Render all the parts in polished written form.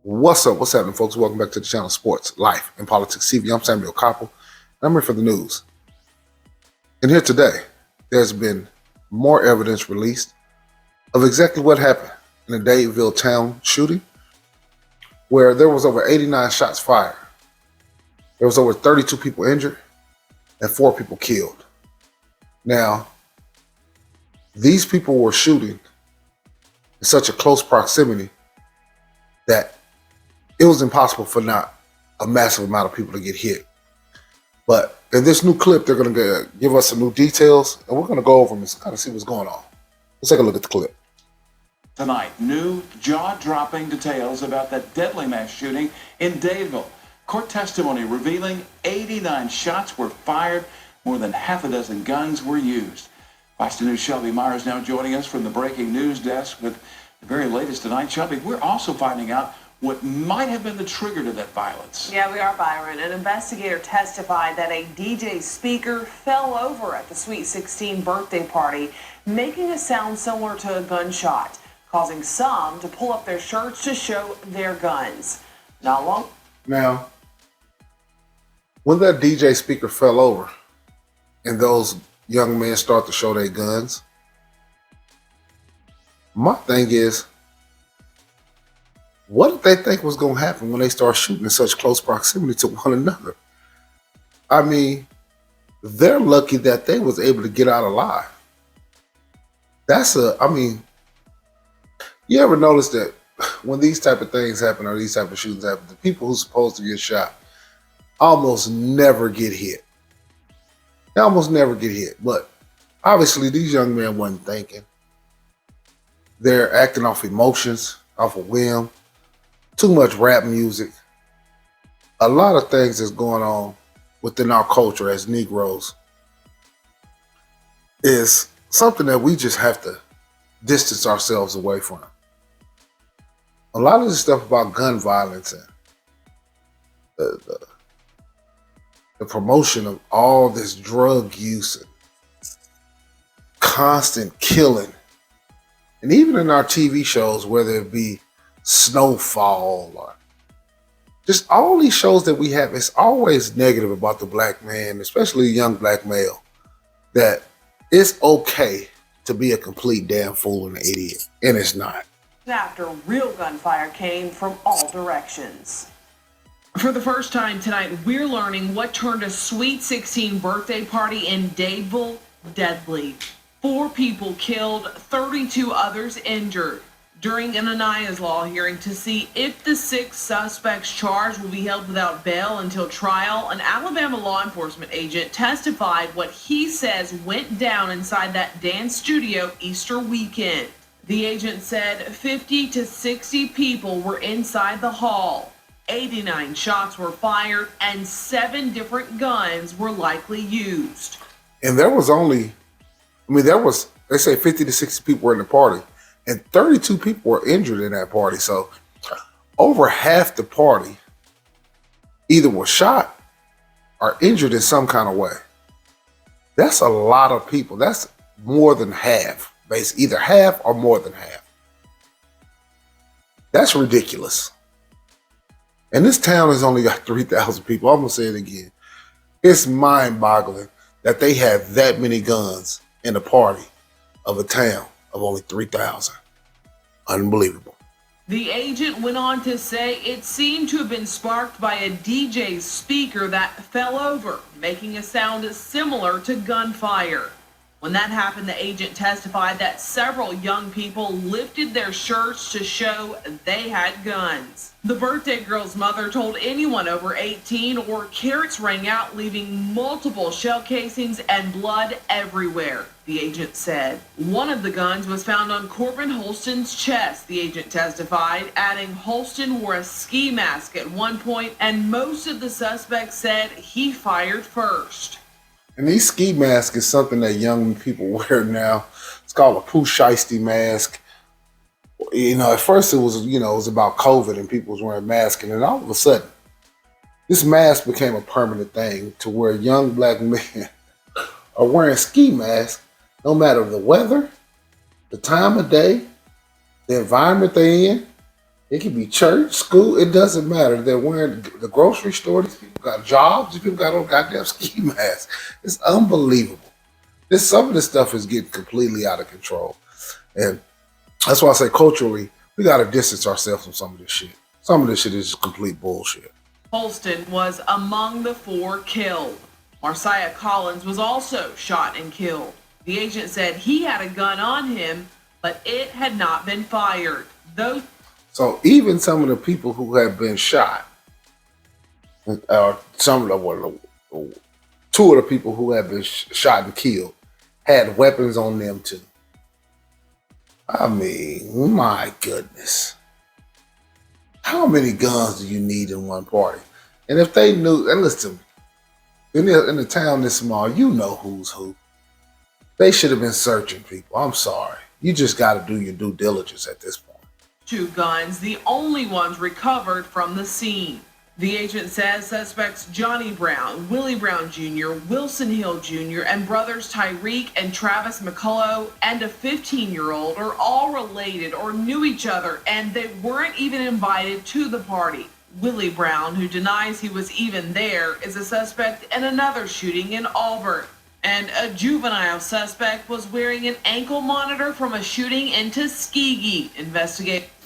What's up? What's happening, folks? Welcome back to the channel Sports, Life, and Politics TV. I'm Samuel Koppel, and I'm here for the news. And here today, there's been more evidence released of exactly what happened in the Dadeville town shooting, where there was over 89 shots fired. There was over 32 people injured and 4 people killed. Now, these people were shooting in such a close proximity that it was impossible for not a massive amount of people to get hit. But in this new clip, they're going to give us some new details, and we're going to go over them and kind of see what's going on. Let's take a look at the clip. Tonight, new jaw-dropping details about that deadly mass shooting in Dadeville. Court testimony revealing 89 shots were fired, more than half a dozen guns were used. Fox News' Shelby Myers now joining us from the breaking news desk with the very latest tonight. Shelby, we're also finding out what might have been the trigger to that violence. Yeah, we are, Byron. An investigator testified that a DJ speaker fell over at the Sweet 16 birthday party, making a sound similar to a gunshot, causing some to pull up their shirts to show their guns. Not long. Now, when that DJ speaker fell over and those young men start to show their guns, my thing is, what did they think was going to happen when they start shooting in such close proximity to one another? I mean, they're lucky that they was able to get out alive. You ever notice that when these type of things happen or these type of shootings happen, the people who's supposed to get shot almost never get hit. They almost never get hit. But obviously, these young men wasn't thinking. They're acting off emotions, off a whim. Too much rap music. A lot of things that's going on within our culture as Negroes is something that we just have to distance ourselves away from. A lot of this stuff about gun violence and the promotion of all this drug use and constant killing, and even in our TV shows, whether it be Snowfall or just all these shows that we have, it's always negative about the black man, especially a young black male, that it's okay to be a complete damn fool and an idiot, and it's not. After real gunfire came from all directions. For the first time tonight, we're learning what turned a Sweet 16 birthday party in Dadeville deadly. 4 people killed, 32 others injured. During an Anaya's Law hearing to see if the 6 suspects charged will be held without bail until trial, an Alabama law enforcement agent testified what he says went down inside that dance studio Easter weekend. The agent said 50 to 60 people were inside the hall. 89 shots were fired and 7 different guns were likely used. And there was they say 50 to 60 people were in the party, and 32 people were injured in that party. So over half the party either were shot or injured in some kind of way. That's a lot of people. That's more than half, basically, either half or more than half. That's ridiculous. And this town has only got 3,000 people. I'm going to say it again. It's mind-boggling that they have that many guns in a party of a town of only 3,000. Unbelievable. The agent went on to say it seemed to have been sparked by a DJ speaker that fell over, making a sound similar to gunfire. When that happened, the agent testified that several young people lifted their shirts to show they had guns. The birthday girl's mother told anyone over 18 or carrots rang out, leaving multiple shell casings and blood everywhere, the agent said. One of the guns was found on Corbin Holston's chest, the agent testified, adding Holston wore a ski mask at one point, and most of the suspects said he fired first. And these ski masks is something that young people wear now. It's called a poo shiesty mask. At first it was about COVID and people was wearing masks, and then all of a sudden, this mask became a permanent thing to where young black men are wearing ski masks no matter the weather, the time of day, the environment they're in. It can be church, school, it doesn't matter. They're wearing the grocery store, these people got jobs, these people got on goddamn ski masks. It's unbelievable. Some of this stuff is getting completely out of control. And that's why I say culturally, we gotta distance ourselves from some of this shit. Some of this shit is just complete bullshit. Holston was among the 4 killed. Marciah Collins was also shot and killed. The agent said he had a gun on him, but it had not been fired. So even some of the people who have been shot, or some of the 2 of the people who have been shot and killed, had weapons on them too. I mean, my goodness. How many guns do you need in one party? And if they knew, and listen, in the town this small, you know who's who. They should have been searching people. I'm sorry. You just got to do your due diligence at this point. 2 guns, the only ones recovered from the scene. The agent says suspects Johnny Brown, Willie Brown Jr., Wilson Hill Jr., and brothers Tyreek and Travis McCullough and a 15-year-old are all related or knew each other, and they weren't even invited to the party. Willie Brown, who denies he was even there, is a suspect in another shooting in Auburn. And a juvenile suspect was wearing an ankle monitor from a shooting in Tuskegee.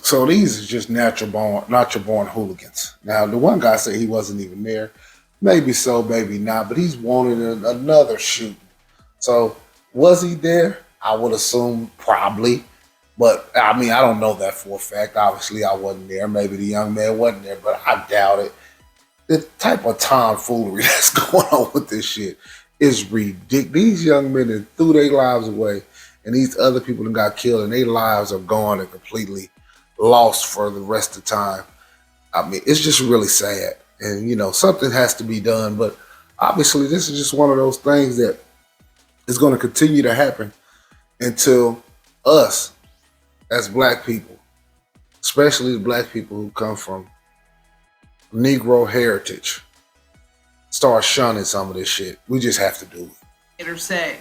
So these are just natural born hooligans. Now, the one guy said he wasn't even there. Maybe so, maybe not, but he's wanted another shooting. So was he there? I would assume probably. But, I mean, I don't know that for a fact. Obviously, I wasn't there. Maybe the young man wasn't there, but I doubt it. The type of tomfoolery that's going on with this shit is ridiculous. These young men that threw their lives away, and these other people that got killed, and their lives are gone and completely lost for the rest of the time. I mean, it's just really sad. And, you know, something has to be done. But obviously, this is just one of those things that is going to continue to happen until us, as black people, especially the black people who come from Negro heritage, start shunning some of this shit. We just have to do it. Say.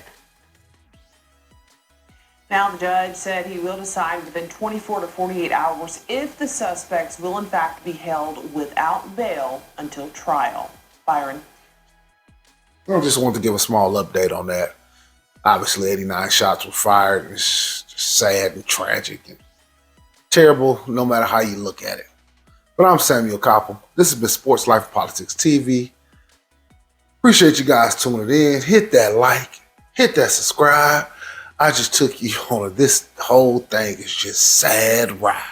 Now the judge said he will decide within 24 to 48 hours if the suspects will in fact be held without bail until trial. Byron. I just want to give a small update on that. Obviously, 89 shots were fired. It's just sad and tragic and terrible no matter how you look at it. But I'm Samuel Koppel. This has been Sports Life and Politics TV. Appreciate you guys tuning in. Hit that like. Hit that subscribe. I just took you on this whole thing is just sad ride.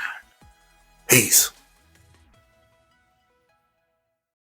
Peace.